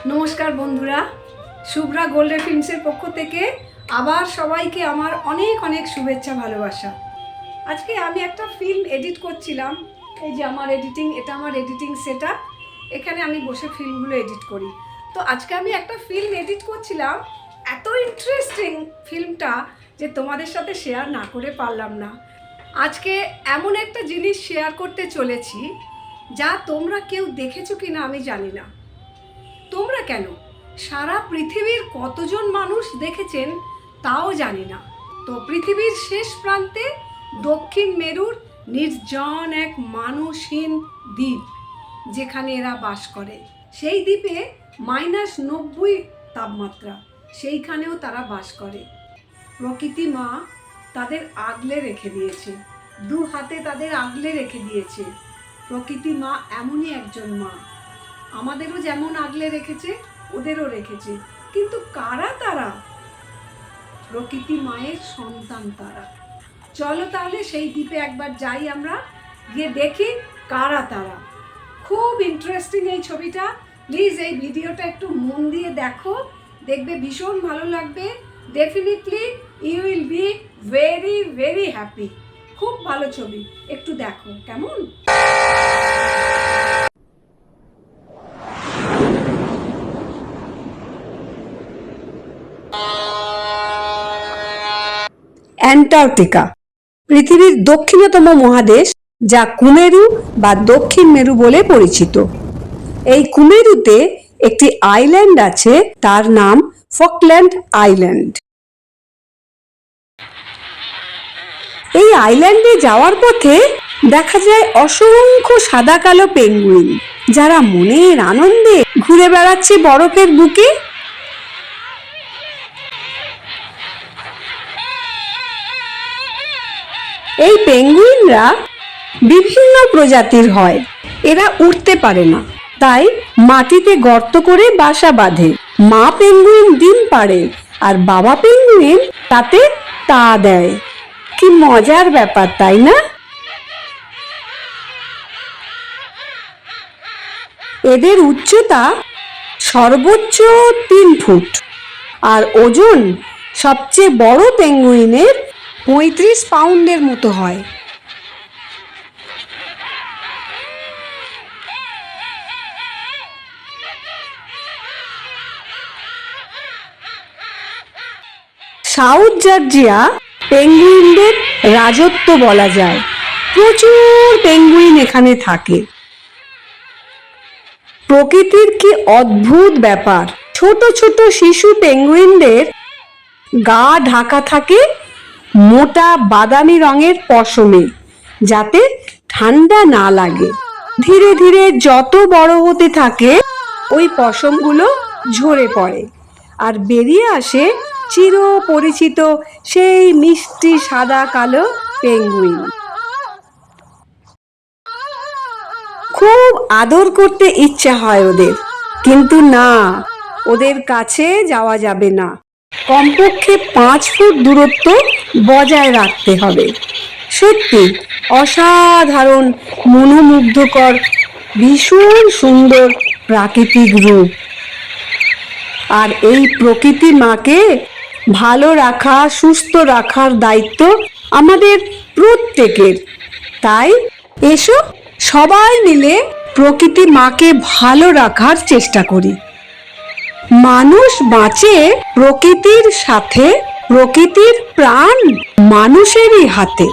নমস্কার বন্ধুরা, শুভ্রা গোল্ডেন ফিল্মসের পক্ষ থেকে আবার সবাইকে আমার অনেক অনেক শুভেচ্ছা ভালোবাসা। আজকে আমি একটা ফিল্ম এডিট করছিলাম। এই যে আমার এডিটিং, এটা আমার এডিটিং সেটআপ। এখানে আমি বসে ফিল্মগুলো এডিট করি। তো আজকে আমি একটা ফিল্ম এডিট করছিলাম, এত ইন্টারেস্টিং ফিল্মটা যে তোমাদের সাথে শেয়ার না করে পারলাম না। আজকে এমন একটা জিনিস শেয়ার করতে চলেছি যা তোমরা কেউ দেখেছো কিনা আমি জানি না। তোমরা কেন, সারা পৃথিবীর কতজন মানুষ দেখেছেন তাও জানি না। তো পৃথিবীর শেষ প্রান্তে দক্ষিণ মেরুর নির্জন এক মানুষহীন দ্বীপ, যেখানে এরা বাস করে, সেই দ্বীপে -90 তাপমাত্রা, সেইখানেও তারা বাস করে। প্রকৃতি মা তাদের আগলে রেখে দিয়েছে, দু হাতে তাদের আগলে রেখে দিয়েছে। প্রকৃতি মা এমনই একজন মা, আমাদেরও যেমন আগলে রেখেছে ওদেরও রেখেছে। কিন্তু কারা তারা? প্রকৃতি মায়ের সন্তান তারা। চলো তাহলে সেই দ্বীপে একবার যাই, আমরা গিয়ে দেখি কারা তারা। খুব ইন্টারেস্টিং এই ছবিটা। প্লিজ এই ভিডিওটা একটু মন দিয়ে দেখো, দেখবে ভীষণ ভালো লাগবে। Definitely you will be very very happy. খুব ভালো ছবি, একটু দেখো কেমন। অ্যান্টার্কটিকা পৃথিবীর দক্ষিণতম মহাদেশ, যা কুমেরু বা দক্ষিণ মেরু বলে পরিচিত। এই কুমেরুতে একটি আইল্যান্ড আছে, তার নাম ফকল্যান্ড আইল্যান্ড। এই আইল্যান্ডে যাওয়ার পথে দেখা যায় অসংখ্য সাদা কালো পেঙ্গুইন, যারা মনের আনন্দে ঘুরে বেড়াচ্ছে বরফের বুকে। এই পেঙ্গুইনরা বিভিন্ন প্রজাতির হয়, এরা উড়তে পারে না, তাই মাটিতে গর্ত করে বাসা বাঁধে। মা পেঙ্গুইন ডিম পাড়ে আর বাবা পেঙ্গুইন তাতে তা দেয়। কি মজার ব্যাপার, তাই না? এদের উচ্চতা সর্বোচ্চ 3 ফুট আর ওজন সবচেয়ে বড় পেঙ্গুইনের 35 পাউন্ডের মতো হয়। সাউথ জর্জিয়া পেঙ্গুইনদের রাজত্ব বলা যায়। প্রচুর পেঙ্গুইন এখানে থাকে। প্রকৃতির কি অদ্ভুত ব্যাপার। ছোট ছোট শিশু পেঙ্গুইনদের গা ঢাকা থাকে মোটা বাদামি রঙের পশমে, যাতে ঠান্ডা না লাগে। ধীরে ধীরে যত বড় হতে থাকে ওই পশমগুলো ঝরে পড়ে আর বেরিয়ে আসে চির পরিচিত সেই মিষ্টি সাদা কালো পেঙ্গুইন। খুব আদর করতে ইচ্ছা হয় ওদের, কিন্তু না, ওদের কাছে যাওয়া যাবে না। কমপক্ষে 5 ফুট দূরত্ব বজায় রাখতে হবে। সত্যি অসাধারণ, মনোমুগ্ধকর, ভীষণ সুন্দর প্রাকৃতিক রূপ। আর এই প্রকৃতি মাকে ভালো রাখা, সুস্থ রাখার দায়িত্ব আমাদের প্রত্যেকের। তাই এসো সবাই মিলে প্রকৃতি মাকে ভালো রাখার চেষ্টা করি। মানুষ বাঁচে প্রকৃতির সাথে, প্রকৃতির প্রাণ মানুষেরই হাতে।